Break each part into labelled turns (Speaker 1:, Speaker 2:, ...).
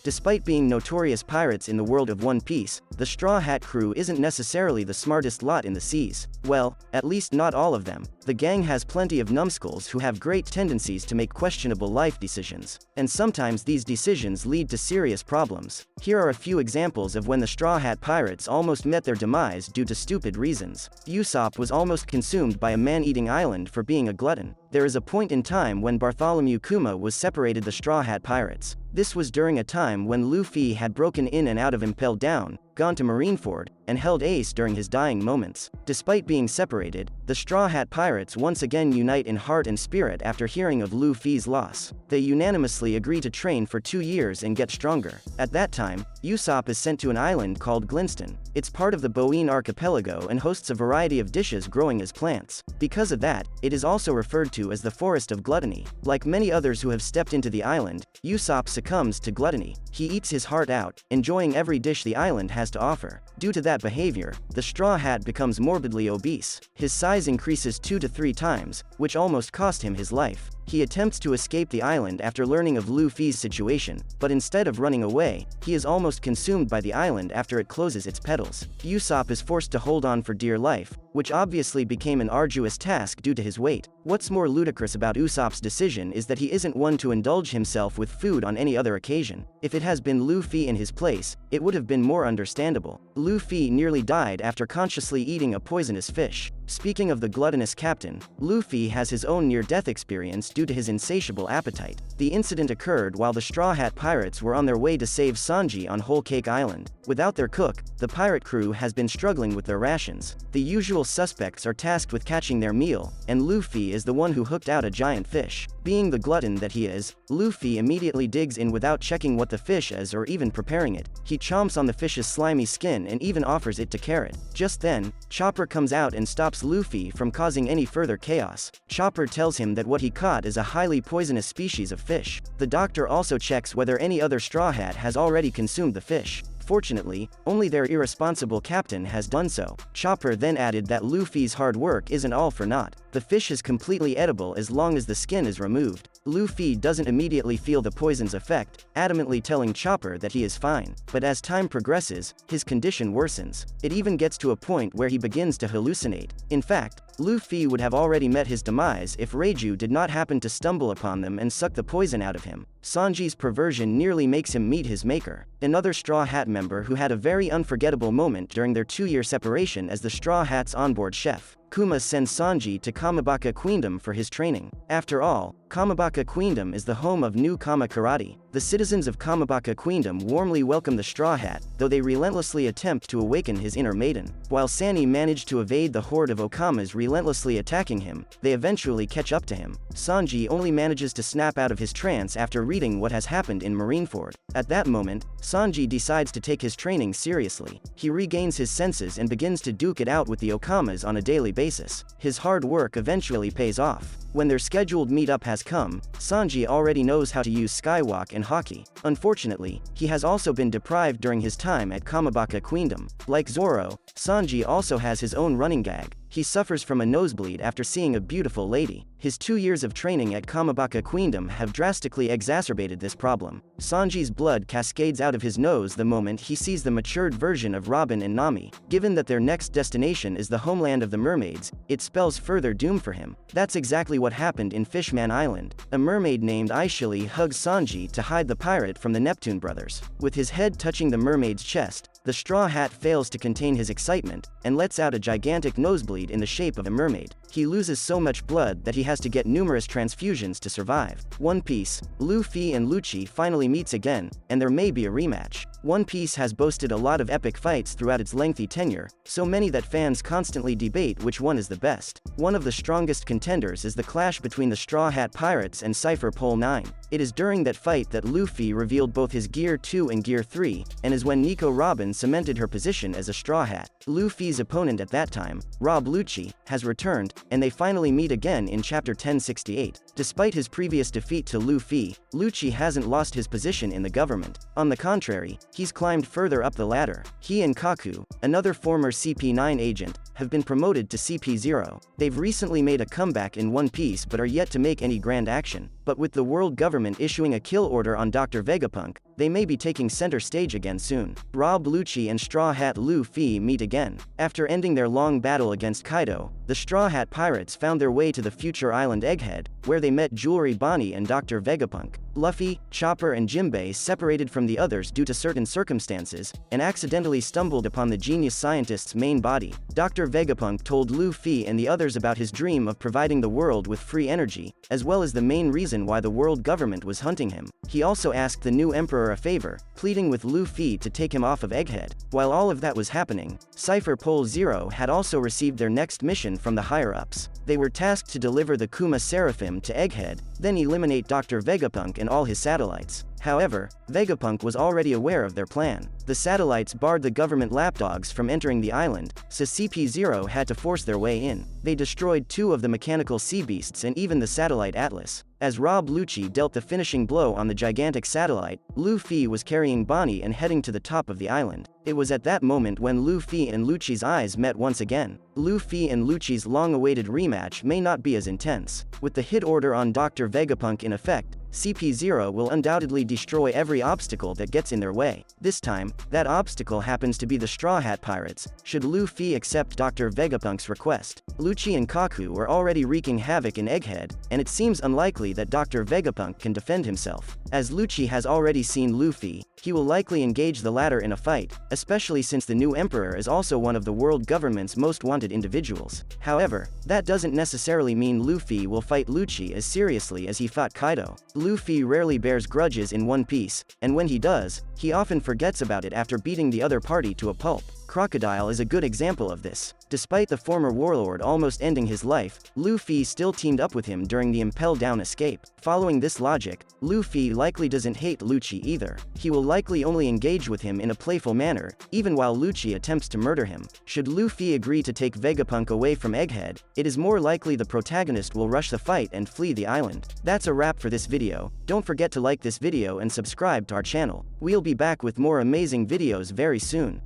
Speaker 1: Despite being notorious pirates in the world of One Piece, the Straw Hat crew isn't necessarily the smartest lot in the seas. Well, at least not all of them. The gang has plenty of numbskulls who have great tendencies to make questionable life decisions. And sometimes these decisions lead to serious problems. Here are a few examples of when the Straw Hat pirates almost met their demise due to stupid reasons. Usopp was almost consumed by a man-eating island for being a glutton. There is a point in time when Bartholomew Kuma was separated the Straw Hat pirates. This was during a time when Luffy had broken in and out of Impel Down, gone to Marineford, and held Ace during his dying moments. Despite being separated, the Straw Hat pirates once again unite in heart and spirit after hearing of Luffy's loss. They unanimously agree to train for 2 years and get stronger. At that time, Usopp is sent to an island called Glynston. It's part of the Boeing archipelago and hosts a variety of dishes growing as plants. Because of that, it is also referred to as the Forest of Gluttony. Like many others who have stepped into the island, Usopp succumbs to gluttony. He eats his heart out, enjoying every dish the island has to offer. Due to that behavior, the Straw Hat becomes morbidly obese. His size increases 2 to 3 times, which almost cost him his life. He attempts to escape the island after learning of Luffy's situation, but instead of running away, he is almost consumed by the island after it closes its petals. Usopp is forced to hold on for dear life, which obviously became an arduous task due to his weight. What's more ludicrous about Usopp's decision is that he isn't one to indulge himself with food on any other occasion. If it has been Luffy in his place, it would have been more understandable. Luffy nearly died after consciously eating a poisonous fish. Speaking of the gluttonous captain, Luffy has his own near-death experience due to his insatiable appetite. The incident occurred while the Straw Hat pirates were on their way to save Sanji on Whole Cake Island. Without their cook, the pirate crew has been struggling with their rations. The usual suspects are tasked with catching their meal, and Luffy is the one who hooked out a giant fish. Being the glutton that he is, Luffy immediately digs in without checking what the fish is or even preparing it. He chomps on the fish's slimy skin and even offers it to Carrot. Just then, Chopper comes out and stops Luffy from causing any further chaos. Chopper tells him that what he caught is a highly poisonous species of fish. The doctor also checks whether any other Straw Hat has already consumed the fish. Fortunately, only their irresponsible captain has done so. Chopper then added that Luffy's hard work isn't all for naught. The fish is completely edible as long as the skin is removed. Luffy doesn't immediately feel the poison's effect, adamantly telling Chopper that he is fine. But as time progresses, his condition worsens. It even gets to a point where he begins to hallucinate. In fact, Luffy would have already met his demise if Reiju did not happen to stumble upon them and suck the poison out of him. Sanji's perversion nearly makes him meet his maker. Another Straw Hat member who had a very unforgettable moment during their 2-year separation as the Straw Hat's onboard chef. Kuma sends Sanji to Kamabaka Queendom for his training. After all, Kamabaka Queendom is the home of new Kama Karate. The citizens of Kamabaka Queendom warmly welcome the Straw Hat, though they relentlessly attempt to awaken his inner maiden. While Sanny managed to evade the horde of Okamas relentlessly attacking him, they eventually catch up to him. Sanji only manages to snap out of his trance after reading what has happened in Marineford. At that moment, Sanji decides to take his training seriously. He regains his senses and begins to duke it out with the Okamas on a daily basis. His hard work eventually pays off. When their scheduled meetup has come, Sanji already knows how to use Skywalk and Haki. Unfortunately, he has also been deprived during his time at Kamabaka Queendom. Like Zoro, Sanji also has his own running gag. He suffers from a nosebleed after seeing a beautiful lady. His 2 years of training at Kamabaka Queendom have drastically exacerbated this problem. Sanji's blood cascades out of his nose the moment he sees the matured version of Robin and Nami. Given that their next destination is the homeland of the mermaids, it spells further doom for him. That's exactly what happened in Fishman Island. A mermaid named Aishili hugs Sanji to hide the pirate from the Neptune brothers. With his head touching the mermaid's chest, the Straw Hat fails to contain his excitement, and lets out a gigantic nosebleed in the shape of a mermaid. He loses so much blood that he has to get numerous transfusions to survive. One Piece, Luffy and Lucci finally meets again, and there may be a rematch. One Piece has boasted a lot of epic fights throughout its lengthy tenure, so many that fans constantly debate which one is the best. One of the strongest contenders is the clash between the Straw Hat Pirates and Cypher Pole 9. It is during that fight that Luffy revealed both his Gear 2 and Gear 3, and is when Nico Robin cemented her position as a Straw Hat. Luffy's opponent at that time, Rob Lucci, has returned, and they finally meet again in Chapter 1068. Despite his previous defeat to Luffy, Lucci hasn't lost his position in the government. On the contrary, he's climbed further up the ladder. He and Kaku, another former CP9 agent, have been promoted to CP0. They've recently made a comeback in One Piece but are yet to make any grand action. But with the world government issuing a kill order on Dr. Vegapunk, they may be taking center stage again soon. Rob Lucci and Straw Hat Luffy meet again. After ending their long battle against Kaido, the Straw Hat Pirates found their way to the future island Egghead, where they met Jewelry Bonnie and Dr. Vegapunk. Luffy, Chopper and Jimbei separated from the others due to certain circumstances, and accidentally stumbled upon the genius scientist's main body. Dr. Vegapunk told Luffy and the others about his dream of providing the world with free energy, as well as the main reason why the world government was hunting him. He also asked the new emperor a favor, pleading with Luffy to take him off of Egghead. While all of that was happening, Cypher Pole Zero had also received their next mission from the higher-ups. They were tasked to deliver the Kuma Seraphim to Egghead, then eliminate Dr. Vegapunk and all his satellites. However, Vegapunk was already aware of their plan. The satellites barred the government lapdogs from entering the island, so CP0 had to force their way in. They destroyed 2 of the mechanical sea beasts and even the satellite Atlas. As Rob Lucci dealt the finishing blow on the gigantic satellite, Luffy was carrying Bonnie and heading to the top of the island. It was at that moment when Luffy and Lucci's eyes met once again. Luffy and Lucci's long-awaited rematch may not be as intense. With the hit order on Dr. Vegapunk in effect, CP0 will undoubtedly destroy every obstacle that gets in their way. This time, that obstacle happens to be the Straw Hat Pirates, should Luffy accept Dr. Vegapunk's request. Lucci and Kaku are already wreaking havoc in Egghead, and it seems unlikely that Dr. Vegapunk can defend himself. As Lucci has already seen Luffy, he will likely engage the latter in a fight, especially since the new emperor is also one of the world government's most wanted individuals. However, that doesn't necessarily mean Luffy will fight Lucci as seriously as he fought Kaido. Luffy rarely bears grudges in One Piece, and when he does, he often forgets about it after beating the other party to a pulp. Crocodile is a good example of this. Despite the former warlord almost ending his life, Luffy still teamed up with him during the Impel Down escape. Following this logic, Luffy likely doesn't hate Lucci either. He will likely only engage with him in a playful manner, even while Lucci attempts to murder him. Should Luffy agree to take Vegapunk away from Egghead, it is more likely the protagonist will rush the fight and flee the island. That's a wrap for this video. Don't forget to like this video and subscribe to our channel. We'll be back with more amazing videos very soon.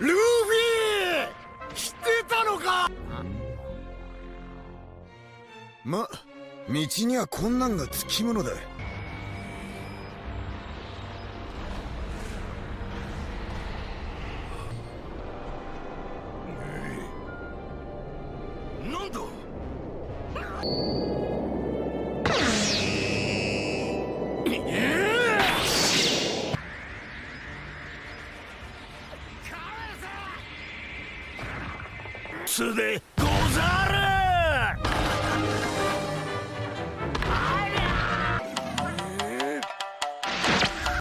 Speaker 2: ルフィ知ってたのか。ま、道にはこんなんがつきものだ。なんだ。素で